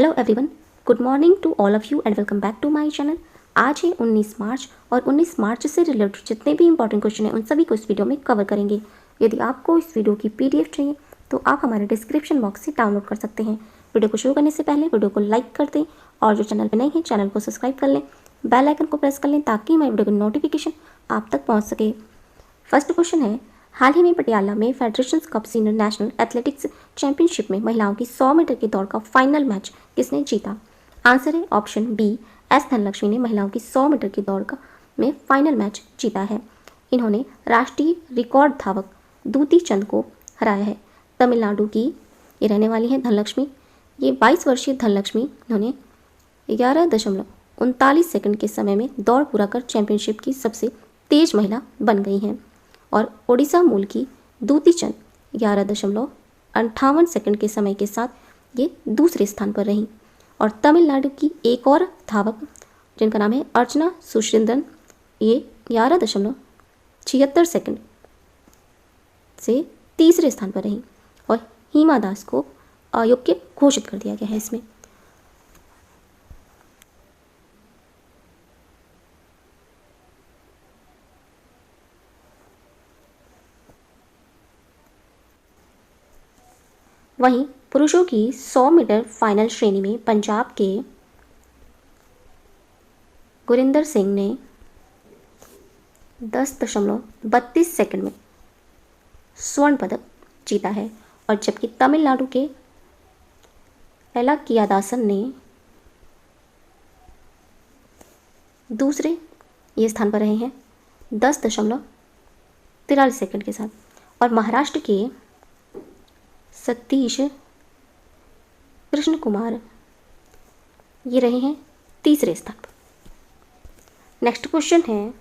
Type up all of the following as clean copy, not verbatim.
Hello everyone, good morning to all of you and welcome back to my channel. आज है 19 मार्च और 19 मार्च से related जितने भी इंपॉर्टेंट क्वेश्चन हैं उन सभी को इस वीडियो में कवर करेंगे। यदि आपको इस वीडियो की पीडीएफ चाहिए तो आप हमारे डिस्क्रिप्शन बॉक्स से डाउनलोड कर सकते हैं। वीडियो को शुरू करने से पहले वीडियो को लाइक कर दें और जो चैनल पर नए हैं चैनल को सब्सक्राइब कर लें, बेल आइकन को प्रेस कर लें ताकि हमारी वीडियो की नोटिफिकेशन आप तक पहुँच सके। फर्स्ट क्वेश्चन है, हाल ही में पटियाला में federation cup senior national athletics championship में महिलाओं की 100 मीटर की दौड़ का फाइनल मैच किसने जीता? आंसर है ऑप्शन बी, एस धनलक्ष्मी ने महिलाओं की 100 मीटर की दौड़ का में फाइनल मैच जीता है। इन्होंने राष्ट्रीय रिकॉर्ड धावक दूती चंद को हराया है। तमिलनाडु की ये रहने वाली हैं धनलक्ष्मी। ये 22 वर्षीय धनलक्ष्मी इन्होंने 11.39 सेकंड के समय में दौड़ पूरा कर चैंपियनशिप की सबसे तेज महिला बन गई हैं। और ओडिशा मूल की दूती चंद 11.58 सेकंड के समय के साथ ये दूसरे स्थान पर रहीं। और तमिलनाडु की एक और धावक जिनका नाम है अर्चना सुश्रिंदन, ये 11.76 सेकंड से तीसरे स्थान पर रहीं। और हिमा दास को अयोग्य घोषित कर दिया गया है इसमें। वहीं पुरुषों की 100 मीटर फाइनल श्रेणी में पंजाब के गुरिंदर सिंह ने 10.32 सेकंड में स्वर्ण पदक जीता है। और जबकि तमिलनाडु के एला कियादासन ने दूसरे ये स्थान पर रहे हैं 10.43 सेकंड के साथ। और महाराष्ट्र के सतीश कृष्ण कुमार ये रहे हैं तीसरे स्थान पर। नेक्स्ट क्वेश्चन है,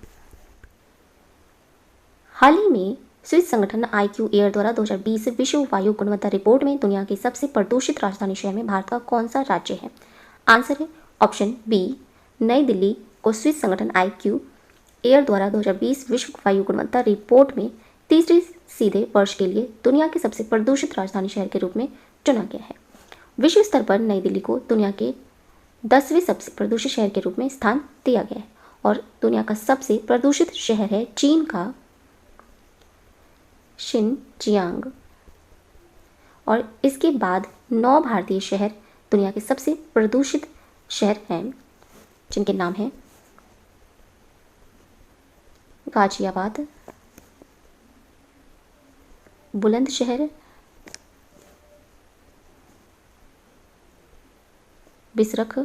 हाल ही में स्विस संगठन IQ एयर द्वारा 2020 विश्व वायु गुणवत्ता रिपोर्ट में दुनिया के सबसे प्रदूषित राजधानी शहर में भारत का कौन सा राज्य है? आंसर है ऑप्शन बी, नई दिल्ली को स्विस संगठन IQ एयर द्वारा 2020 विश्व वायु गुणवत्ता रिपोर्ट में तीसरे सीधे वर्ष के लिए दुनिया के सबसे प्रदूषित राजधानी शहर के रूप में चुना गया है। विश्व स्तर पर नई दिल्ली को दुनिया के 10वें सबसे प्रदूषित शहर के रूप में स्थान दिया गया है। और दुनिया का सबसे प्रदूषित शहर है चीन का शिनजियांग। और इसके बाद 9 भारतीय शहर दुनिया के सबसे प्रदूषित शहर हैं जिनके नाम हैं गाजियाबाद, बुलंदशहर, बिसरख,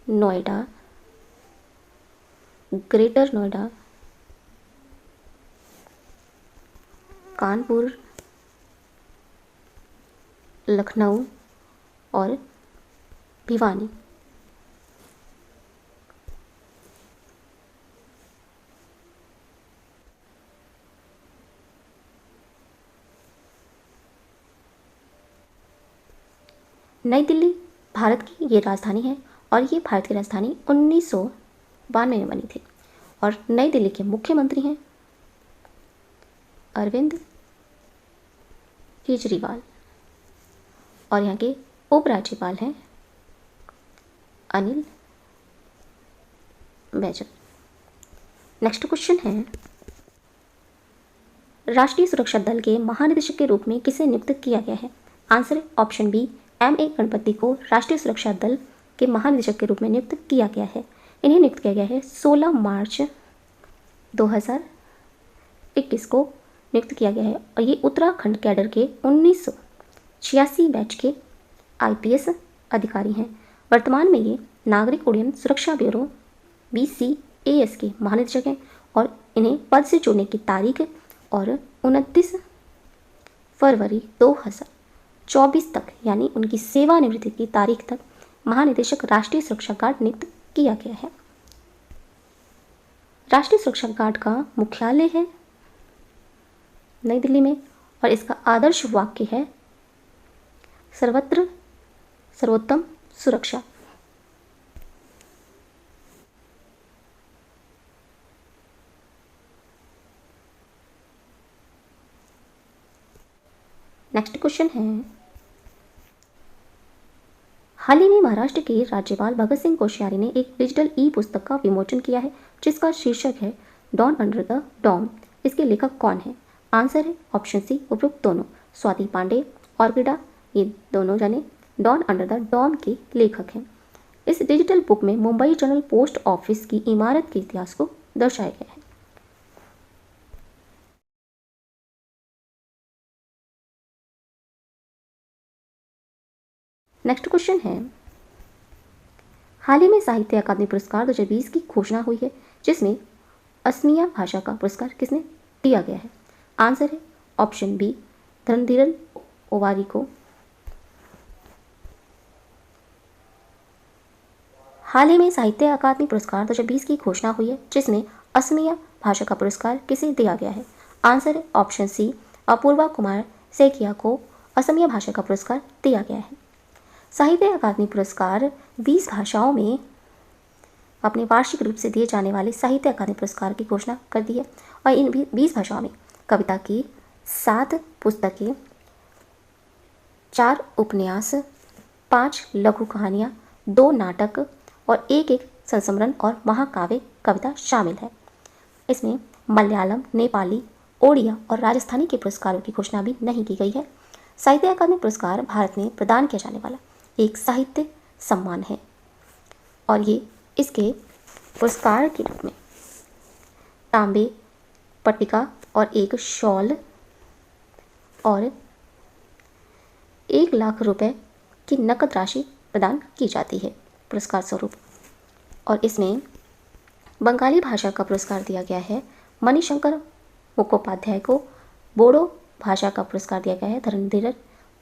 नोएडा, ग्रेटर नोएडा, कानपुर, लखनऊ और भिवानी। नई दिल्ली भारत की ये राजधानी है और ये भारत की राजधानी 1992 में बनी थी। और नई दिल्ली के मुख्यमंत्री हैं अरविंद केजरीवाल और यहाँ के उपराज्यपाल हैं अनिल बैजल। नेक्स्ट क्वेश्चन है, राष्ट्रीय सुरक्षा दल के महानिदेशक के रूप में किसे नियुक्त किया गया है? Answer option B, M.A. Ganpati को राष्ट्रीय सुरक्षा दल के महानिदेशक के रूप में नियुक्त किया गया है। इन्हें नियुक्त किया गया है 16 मार्च 2021 को नियुक्त किया गया है। और ये उत्तराखंड कैडर के 1986 बैच के IPS अधिकारी हैं। वर्तमान में ये नागरिक उड्डयन सुरक्षा ब्यूरो BCAS के महानिदेशक हैं। और इन्हें पद से जुड़ने की तारीख और 29 फरवरी 2024 तक यानी उनकी सेवानिवृत्ति की तारीख तक महानिदेशक राष्ट्रीय सुरक्षा गार्ड नियुक्त किया गया है। राष्ट्रीय सुरक्षा गार्ड का मुख्यालय है नई दिल्ली में और इसका आदर्श वाक्य है सर्वत्र सर्वोत्तम सुरक्षा। नेक्स्ट क्वेश्चन है, हाल ही में महाराष्ट्र के राज्यपाल भगत सिंह कोश्यारी ने एक डिजिटल ई पुस्तक का विमोचन किया है जिसका शीर्षक है डॉन अंडर द डॉम। इसके लेखक कौन है? आंसर है ऑप्शन सी उपरोक्त दोनों, स्वाति पांडे और गिडा, ये दोनों जने डॉन अंडर द डॉम के लेखक हैं। इस डिजिटल बुक में मुंबई जनरल पोस्ट ऑफिस की इमारत के इतिहास को दर्शाया गया है। नेक्स्ट क्वेश्चन है, हाल ही में साहित्य अकादमी पुरस्कार 2020 की घोषणा हुई है जिसमें असमिया भाषा का पुरस्कार किसने दिया गया है? आंसर है ऑप्शन बी धनधीरन ओवारी को। हाल ही में साहित्य अकादमी पुरस्कार 2020 की घोषणा हुई है जिसमें असमिया भाषा का पुरस्कार किसे दिया गया है? आंसर है ऑप्शन सी अपूर्वा कुमार सेकिया को असमिया भाषा का पुरस्कार दिया गया है। साहित्य अकादमी पुरस्कार 20 भाषाओं में अपने वार्षिक रूप से दिए जाने वाले साहित्य अकादमी पुरस्कार की घोषणा कर दी है और इन 20 भाषाओं में कविता की 7 पुस्तकें, 4 उपन्यास, 5 लघु कहानियाँ, 2 नाटक और एक संस्मरण और महाकाव्य कविता शामिल है। इसमें मलयालम, नेपाली, ओडिया और राजस्थानी के पुरस्कारों की घोषणा भी नहीं की गई है। साहित्य अकादमी पुरस्कार भारत में प्रदान किया जाने वाला एक साहित्य सम्मान है और ये इसके पुरस्कार के रूप में तांबे, पट्टिका और एक शॉल और 1 लाख रुपए की नकद राशि प्रदान की जाती है पुरस्कार स्वरूप। और इसमें बंगाली भाषा का पुरस्कार दिया गया है मणिशंकर मुखोपाध्याय को, बोडो भाषा का पुरस्कार दिया गया है धनधीरन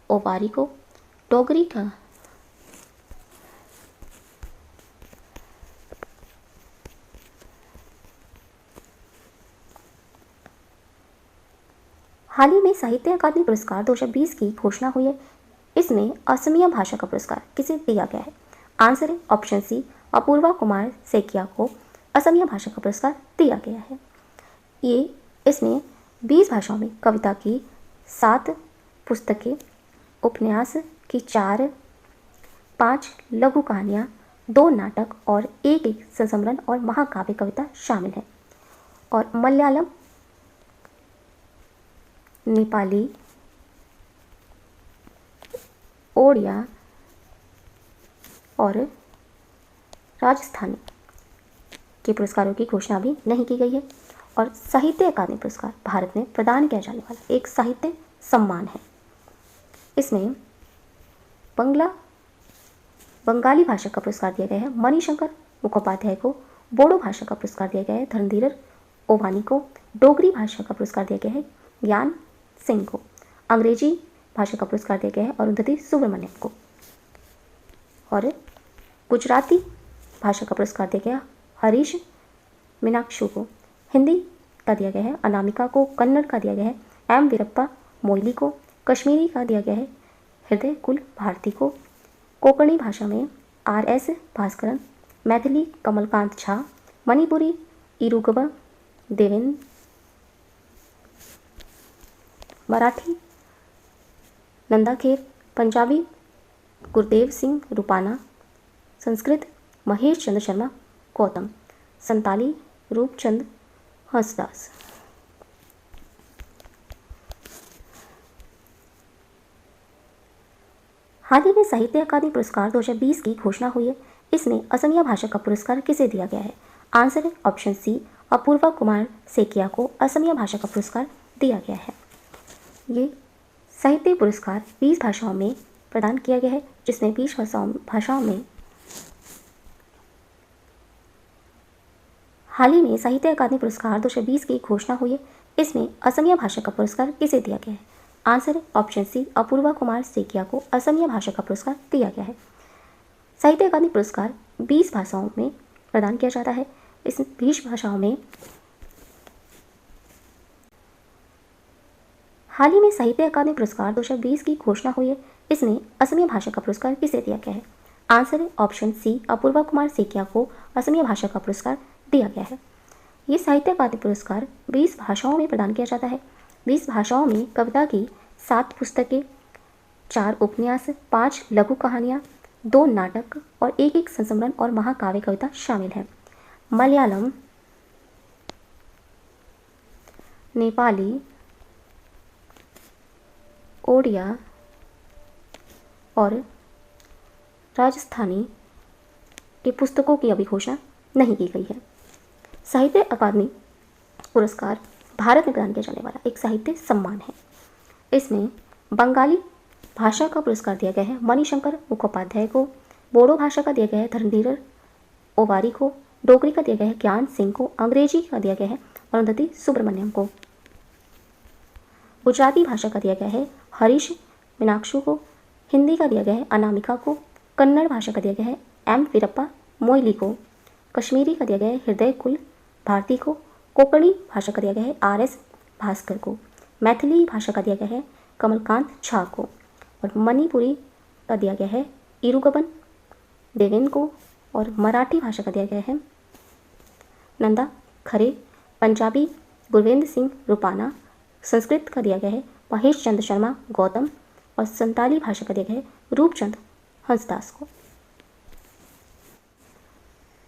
ओवारी को, डोगरी का हाल ही में साहित्य अकादमी पुरस्कार 2020 की घोषणा हुई है। इसमें असमिया भाषा का पुरस्कार किसे दिया गया है? आंसर है ऑप्शन सी अपूर्वा कुमार सेकिया को असमिया भाषा का पुरस्कार दिया गया है। ये इसमें 20 भाषाओं में कविता की 7 पुस्तकें, उपन्यास की 4, 5 लघु कहानियाँ, 2 नाटक और एक संस्मरण और महाकाव्य कविता शामिल है। और मलयालम, नेपाली, ओडिया और राजस्थानी के पुरस्कारों की घोषणा भी नहीं की गई है। और साहित्य अकादमी पुरस्कार भारत में प्रदान किया जाने वाला एक साहित्य सम्मान है। इसमें बंगाली भाषा का पुरस्कार दिया गया है मणिशंकर मुखोपाध्याय को, बोडो भाषा का पुरस्कार दिया गया है धनधीरन ओवानी को, डोगरी भाषा का पुरस्कार दिया गया है ज्ञान सिंह को, अंग्रेजी भाषा का पुरस्कार दिया गया है अरुंधति सुब्रमण्यम को, और गुजराती भाषा का पुरस्कार दिया गया हरीश मीनाक्षू को, हिंदी का दिया गया है अनामिका को, कन्नड़ का दिया गया है एम वीरप्पा मोइली को, कश्मीरी का दिया गया है हृदय कुल भारती को, कोंकणी भाषा में RS भास्करन, मैथिली कमलकांत झा, मणिपुरी इरुगबा देवेन, मराठी नंदाखेर, पंजाबी गुरदेव सिंह रूपाना, संस्कृत महेश चंद्र शर्मा गौतम, संताली रूपचंद हंसदास। हाल ही में साहित्य अकादमी पुरस्कार 2020 की घोषणा हुई है। इसमें असमिया भाषा का पुरस्कार किसे दिया गया है? आंसर है ऑप्शन सी अपूर्वा कुमार सेकिया को असमिया भाषा का पुरस्कार दिया गया है। ये साहित्य पुरस्कार 20 भाषाओं में प्रदान किया गया है जिसमें 20 भाषाओं में हाल ही में साहित्य अकादमी पुरस्कार 2020 की घोषणा हुई है। इसमें असमिया भाषा का पुरस्कार किसे दिया गया है? आंसर है ऑप्शन सी अपूर्वा कुमार सेकिया को असमिया भाषा का पुरस्कार दिया गया है। साहित्य अकादमी पुरस्कार 20 भाषाओं में प्रदान किया जाता है। इस 20 भाषाओं में हाल ही में साहित्य अकादमी पुरस्कार 2020 की घोषणा हुई है। इसमें असमिया भाषा का पुरस्कार किसे दिया गया है? आंसर है ऑप्शन सी अपूर्वा कुमार सेकिया को असमिया भाषा का पुरस्कार दिया गया है। ये साहित्य अकादमी पुरस्कार 20 भाषाओं में प्रदान किया जाता है। 20 भाषाओं में कविता की 7 पुस्तकें, 4 उपन्यास, 5 लघु कहानियाँ, 2 नाटक और एक संस्मरण और महाकाव्य कविता शामिल है। मलयालम, नेपाली, ओडिया और राजस्थानी की पुस्तकों की अभी घोषणा नहीं की गई है। साहित्य अकादमी पुरस्कार भारत में प्रदान किया जाने वाला एक साहित्य सम्मान है। इसमें बंगाली भाषा का पुरस्कार दिया गया है मणिशंकर मुखोपाध्याय को, बोडो भाषा का दिया गया है धर्मधीर ओवारी को, डोगरी का दिया गया है ज्ञान सिंह को, अंग्रेजी का दिया गया है अरुंधति सुब्रमण्यम को, गुजराती भाषा का दिया गया है हरीश मीनाक्षु को, हिंदी का दिया गया है अनामिका को, कन्नड़ भाषा का दिया गया है एम वीरप्पा मोइली को, कश्मीरी का दिया गया है हृदय कुल भारती को, कोंकणी भाषा का दिया गया है आर.एस. भास्कर को, मैथिली भाषा का दिया गया है कमलकांत झा को और मणिपुरी का दिया गया है इरुगबन देवेन को और मराठी भाषा का दिया गया है नंदा खरे, पंजाबी गुरवेंद्र सिंह रूपाना, संस्कृत का दिया गया है महेश चंद्र शर्मा गौतम और संताली भाषा का दिया गया है रूपचंद हंसदास को।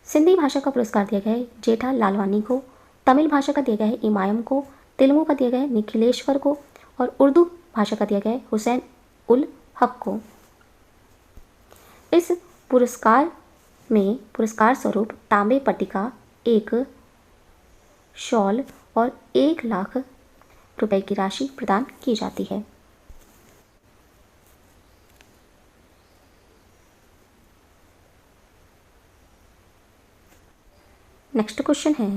सिंधी भाषा का पुरस्कार दिया गया है जेठा लालवानी को, तमिल भाषा का दिया गया है इमायम को, तेलुगु का दिया गया है निखिलेश्वर को और उर्दू भाषा का दिया गया है हुसैन उल हक को। इस पुरस्कार में पुरस्कार स्वरूप तांबे पट्टिका, एक शॉल और 1 लाख रुपए की राशि प्रदान की जाती है। नेक्स्ट क्वेश्चन है,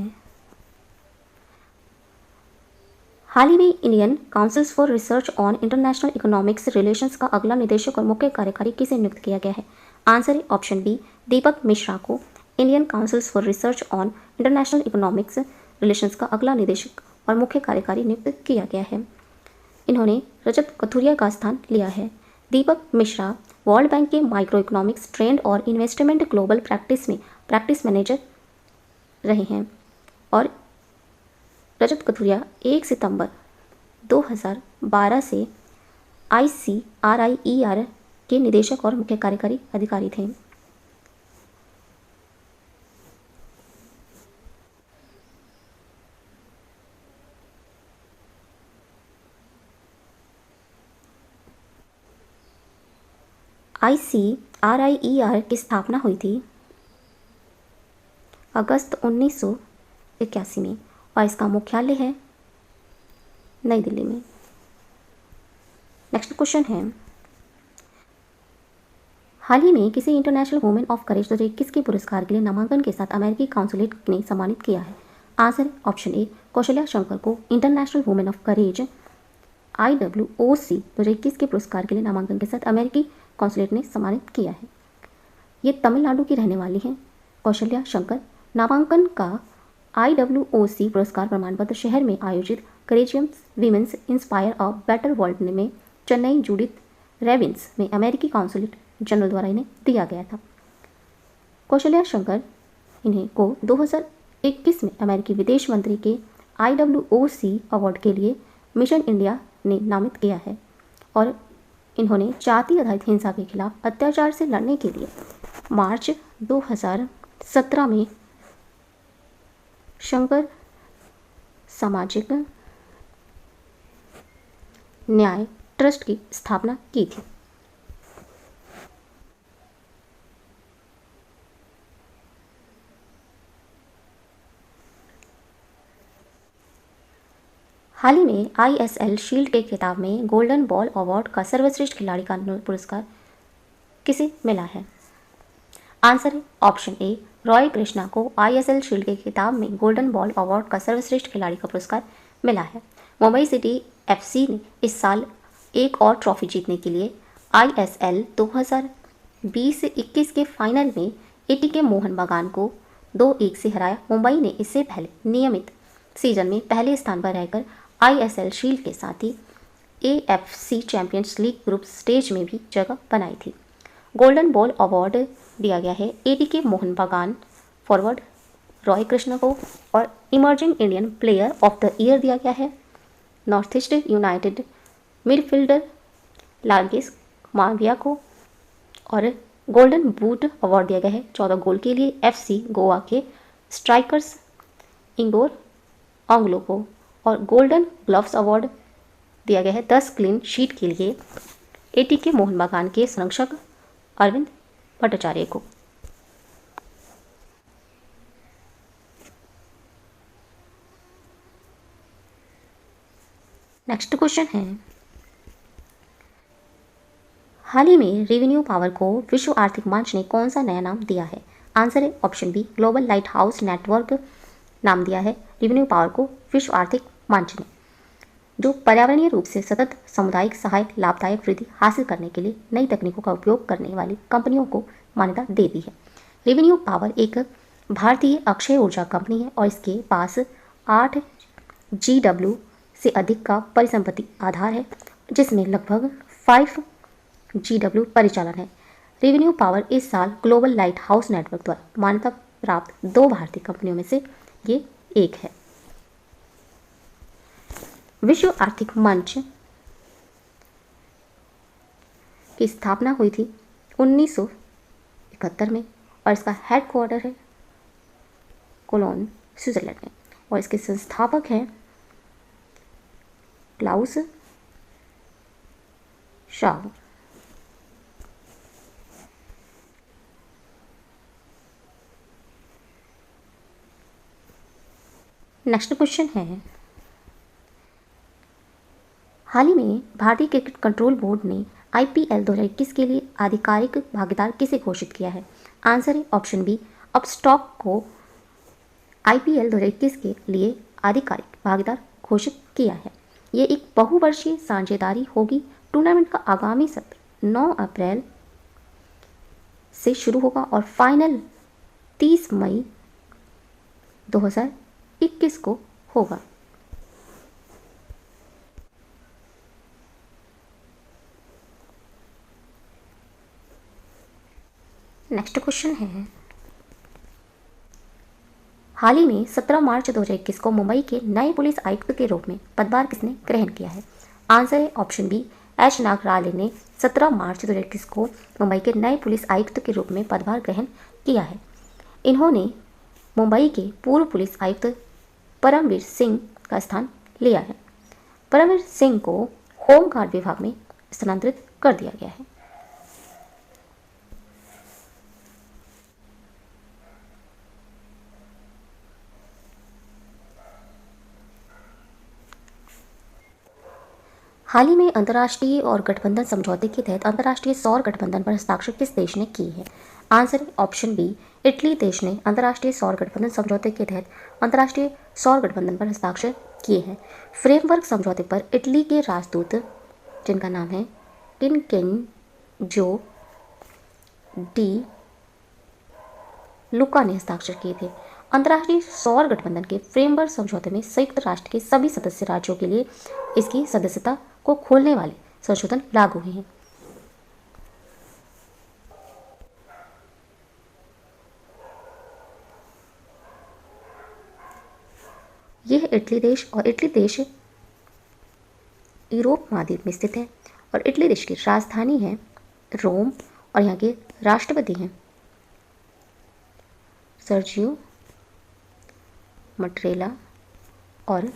हाल ही में Indian councils for research on international economics relations का अगला निदेशक और मुख्य कार्यकारी किसे नियुक्त किया गया है? आंसर है ऑप्शन बी दीपक मिश्रा को Indian councils for research on international economics relations का अगला निदेशक और मुख्य कार्यकारी नियुक्त किया गया है। इन्होंने रजत कथुरिया का स्थान लिया है। दीपक मिश्रा वर्ल्ड बैंक के माइक्रो इकोनॉमिक्स ट्रेंड और इन्वेस्टमेंट ग्लोबल प्रैक्टिस में प्रैक्टिस मैनेजर रहे हैं और रजत कथुरिया 1 सितंबर 2012 से ICRIER के निदेशक और मुख्य कार्यकारी अधिकारी थे। ICRIER की स्थापना हुई थी अगस्त 1981 में और इसका मुख्यालय है नई दिल्ली में। नेक्स्ट क्वेश्चन है, हाल ही में किसी इंटरनेशनल वुमेन ऑफ करेज 2021 के पुरस्कार के लिए नामांकन के साथ अमेरिकी काउंसिलेट ने सम्मानित किया है? Answer option A Kaushalya Shankar को international women of courage IWOC 2021 के पुरस्कार के लिए नामांकन के साथ अमेरिकी काउंसिलेट ने सम्मानित किया है। ये तमिलनाडु की रहने वाली हैं कौशल्या शंकर। नामांकन का IWOC पुरस्कार प्रमाण पत्र शहर में आयोजित courageous women's inspire a better world में चेन्नई जूडिथ रेविन्स में अमेरिकी काउंसिलेट जनरल द्वारा इन्हें दिया गया था। कौशल्या शंकर इन्हें को 2021 में अमेरिकी विदेश मंत्री के IWOC अवार्ड के लिए मिशन इंडिया ने नामित किया है और इन्होंने जाति आधारित हिंसा के खिलाफ अत्याचार से लड़ने के लिए मार्च 2017 में शंकर सामाजिक न्याय ट्रस्ट की स्थापना की थी। हाल ही में ISL शील्ड के खिताब में गोल्डन बॉल अवार्ड का सर्वश्रेष्ठ खिलाड़ी का पुरस्कार किसे मिला है? आंसर है ऑप्शन ए रॉय कृष्णा को ISL शील्ड के खिताब में गोल्डन बॉल अवार्ड का सर्वश्रेष्ठ खिलाड़ी का पुरस्कार मिला है। मुंबई सिटी FC ने इस साल एक और ट्रॉफी जीतने के लिए ISL 2020-21 के फाइनल में ATK मोहन बागान को 2-1 से हराया। मुंबई ने इससे पहले नियमित सीजन में पहले स्थान पर रहकर ISL शील्ड के साथ ही AFC champions league group stage में भी जगह बनाई थी। गोल्डन बॉल अवार्ड दिया गया है ATK मोहन बागान फॉरवर्ड रॉय कृष्णा को और emerging Indian player of the year दिया गया है north east United midfielder लार्गिस Muawiya को और गोल्डन बूट अवार्ड दिया गया है 14 गोल के लिए FC गोवा के स्ट्राइकर्स इंगोर आंग्लो को, और गोल्डन ग्लव्स अवार्ड दिया गया है 10 क्लीन शीट के लिए ATK मोहन बागान के संरक्षक अरविंद भट्टाचार्य को। नेक्स्ट क्वेश्चन है, हाल ही में रेवेन्यू पावर को विश्व आर्थिक मंच ने कौन सा नया नाम दिया है? आंसर है option B, global light house network नाम दिया है रेवेन्यू पावर को विश्व आर्थिक मंच ने, जो पर्यावरणीय रूप से सतत सामुदायिक सहायक लाभदायक वृद्धि हासिल करने के लिए नई तकनीकों का उपयोग करने वाली कंपनियों को मान्यता देती है। रेवेन्यू पावर एक भारतीय अक्षय ऊर्जा कंपनी है और इसके पास 8 GW से अधिक का परिसंपत्ति आधार है, जिसमें लगभग 5 GW परिचालन है। रेवेन्यू पावर इस साल ग्लोबल लाइट हाउस नेटवर्क द्वारा मान्यता प्राप्त 2 भारतीय कंपनियों में से ये एक है। विश्व आर्थिक मंच की स्थापना हुई थी 1971 में और इसका हेडक्वार्टर है कोलोन, स्विट्जरलैंड में, और इसके संस्थापक हैं क्लाउस शाव। नेक्स्ट क्वेश्चन है, हाल ही में भारतीय क्रिकेट कंट्रोल बोर्ड ने IPL 2021 के लिए आधिकारिक भागीदार किसे घोषित किया है? आंसर है ऑप्शन बी, अपस्टॉक को IPL 2021 के लिए आधिकारिक भागीदार घोषित किया है। ये एक बहुवर्षीय साझेदारी होगी। टूर्नामेंट का आगामी सत्र 9 अप्रैल से शुरू होगा और फाइनल 30 मई 2021 को होगा। नेक्स्ट क्वेश्चन है, हाल ही में 17 मार्च 2021 को मुंबई के नए पुलिस आयुक्त के रूप में पदभार किसने ग्रहण किया है? आंसर है ऑप्शन बी, H नागराले ने 17 मार्च 2021 को मुंबई के नए पुलिस आयुक्त के रूप में पदभार ग्रहण किया है। इन्होंने मुंबई के पूर्व पुलिस आयुक्त परमवीर सिंह का स्थान लिया है। परमवीर सिंह को होमगार्ड विभाग में स्थानांतरित कर दिया गया है। हाल ही में अंतर्राष्ट्रीय और गठबंधन समझौते के तहत अंतर्राष्ट्रीय सौर गठबंधन पर हस्ताक्षर किस देश ने की है? आंसर ऑप्शन बी, इटली देश ने अंतर्राष्ट्रीय सौर गठबंधन समझौते के तहत अंतर्राष्ट्रीय सौर गठबंधन पर हस्ताक्षर किए हैं। फ्रेमवर्क समझौते पर इटली के राजदूत, जिनका नाम है किनकेंजो डी लुका, ने हस्ताक्षर किए थे। अंतर्राष्ट्रीय सौर गठबंधन के फ्रेमवर्क समझौते में संयुक्त राष्ट्र के सभी सदस्य राज्यों के लिए इसकी सदस्यता को खोलने वाले संशोधन लागू हुए हैं। यह इटली देश यूरोप महाद्वीप में स्थित है और इटली देश की राजधानी है रोम और यहाँ के राष्ट्रपति हैं सर्जियो मट्रेला और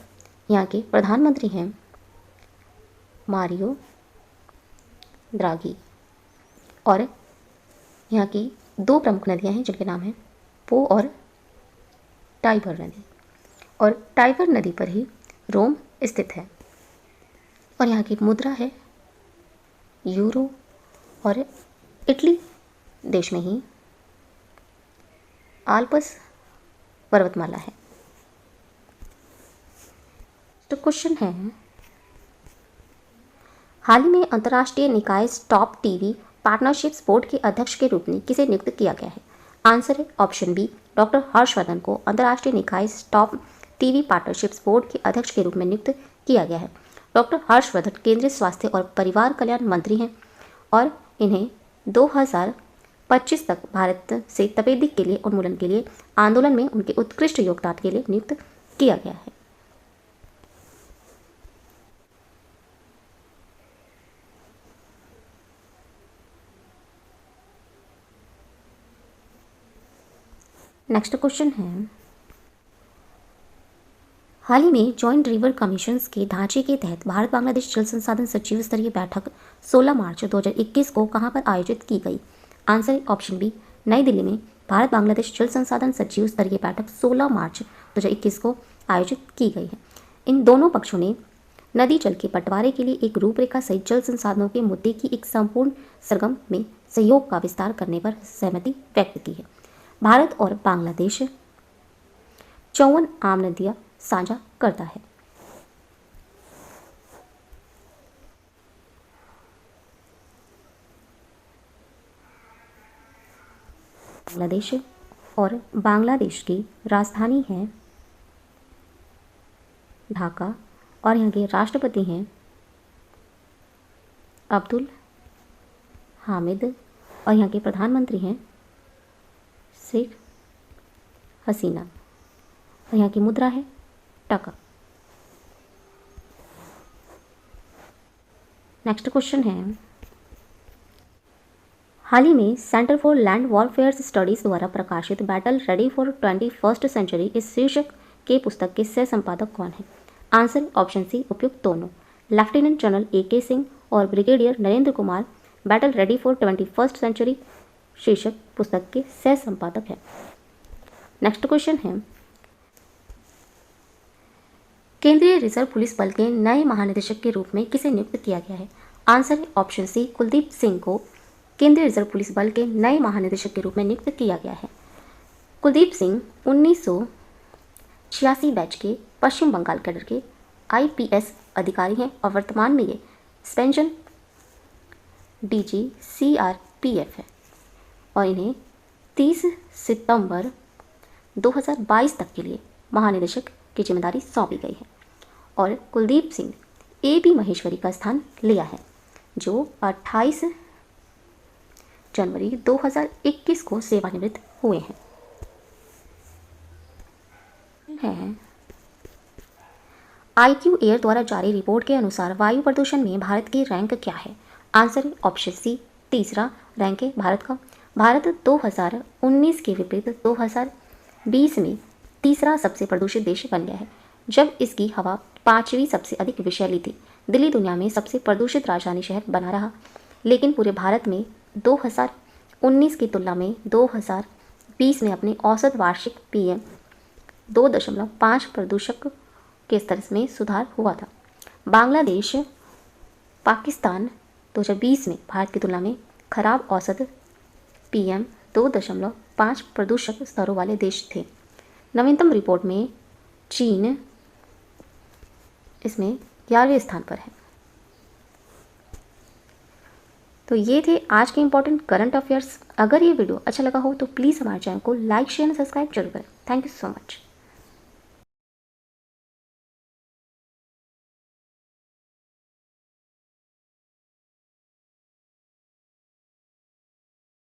यहाँ के प्रधानमंत्री हैं मारियो द्रागी। और यहाँ की 2 प्रमुख नदियाँ हैं जिनके नाम हैं पो और टाइबर नदी, और टाइबर नदी पर ही रोम स्थित है। और यहाँ की मुद्रा है यूरो, और इटली देश में ही आल्प्स पर्वतमाला है। तो क्वेश्चन है, हाल ही में अंतर्राष्ट्रीय निकाय स्टॉप टीवी पार्टनरशिप्स बोर्ड के अध्यक्ष के रूप में किसे नियुक्त किया गया है? आंसर है ऑप्शन बी, डॉक्टर हर्षवर्धन को अंतर्राष्ट्रीय निकाय स्टॉप टीवी पार्टनरशिप्स बोर्ड के अध्यक्ष के रूप में नियुक्त किया गया है। डॉक्टर हर्षवर्धन केंद्रीय स्वास्थ्य और परिवार कल्याण मंत्री हैं और इन्हें 2025 तक भारत से तपेदिक के लिए उन्मूलन के लिए आंदोलन में उनके उत्कृष्ट योगदान के लिए नियुक्त किया गया है। नेक्स्ट क्वेश्चन है, हाल ही में जॉइंट रिवर कमीशंस के ढांचे के तहत भारत बांग्लादेश जल संसाधन सचिव स्तरीय बैठक 16 मार्च 2021 को कहां पर आयोजित की गई? आंसर ऑप्शन बी, नई दिल्ली में भारत बांग्लादेश जल संसाधन सचिव स्तरीय बैठक 16 मार्च 2021 को आयोजित की गई है। इन दोनों पक्षों ने नदी जल के बंटवारे के लिए एक रूपरेखा सहित जल संसाधनों के मुद्दे की एक संपूर्ण सरगम में सहयोग का विस्तार करने पर सहमति व्यक्त की है। भारत और बांग्लादेश 54 आम नदियां साझा करता है। बांग्लादेश और बांग्लादेश की राजधानी है ढाका और यहाँ के राष्ट्रपति हैं अब्दुल हामिद और यहाँ के प्रधानमंत्री हैं शेख हसीना और यहाँ की मुद्रा है टका। नेक्स्ट क्वेश्चन है, हाल ही में centre for land warfare studies द्वारा प्रकाशित battle ready for 21st century इस शीर्षक के पुस्तक के सह संपादक कौन है? आंसर ऑप्शन सी, उपयुक्त दोनों, लेफ्टिनेंट जनरल AK सिंह और brigadier Narendra Kumar battle ready for 21st century शीर्षक पुस्तक के सह संपादक है। नेक्स्ट क्वेश्चन है, केंद्रीय रिजर्व पुलिस बल के नए महानिदेशक के रूप में किसे नियुक्त किया गया है? Answer option C, Kuldeep Singh को केंद्रीय रिजर्व पुलिस बल के नए महानिदेशक के रूप में नियुक्त किया गया है। कुलदीप सिंह 1986 बैच के पश्चिम बंगाल कैडर के IPS अधिकारी हैं और वर्तमान में ये सस्पेंशन DG CRPF है और इन्हें 30 सितंबर 2022 तक के लिए महानिदेशक की जिम्मेदारी सौंपी गई है और कुलदीप सिंह AB महेश्वरी का स्थान लिया है जो 28 जनवरी 2021 को सेवानिवृत्त हुए हैं। IQ एयर द्वारा जारी रिपोर्ट के अनुसार वायु प्रदूषण में भारत की रैंक क्या है? आंसर ऑप्शन सी, तीसरा रैंक है भारत का। भारत 2019 के विपरीत 2020 में तीसरा सबसे प्रदूषित देश बन गया है, जब इसकी हवा 5वीं सबसे अधिक विषैली थी। दिल्ली दुनिया में सबसे प्रदूषित राजधानी शहर बना रहा, लेकिन पूरे भारत में 2019 की तुलना में 2020 में अपने औसत वार्षिक PM 2.5 प्रदूषक के स्तर में सुधार हुआ था। बांग्लादेश पाकिस्तान 2020 में भारत की तुलना में खराब औसत PM 2.5 प्रदूषक स्तरों वाले देश थे। नवीनतम रिपोर्ट में चीन इसमें 11वें स्थान पर है। तो ये थे आज के इंपॉर्टेंट करंट अफेयर्स। अगर ये वीडियो अच्छा लगा हो तो प्लीज़ हमारे चैनल को लाइक शेयर और सब्सक्राइब जरूर करें। Thank you so much.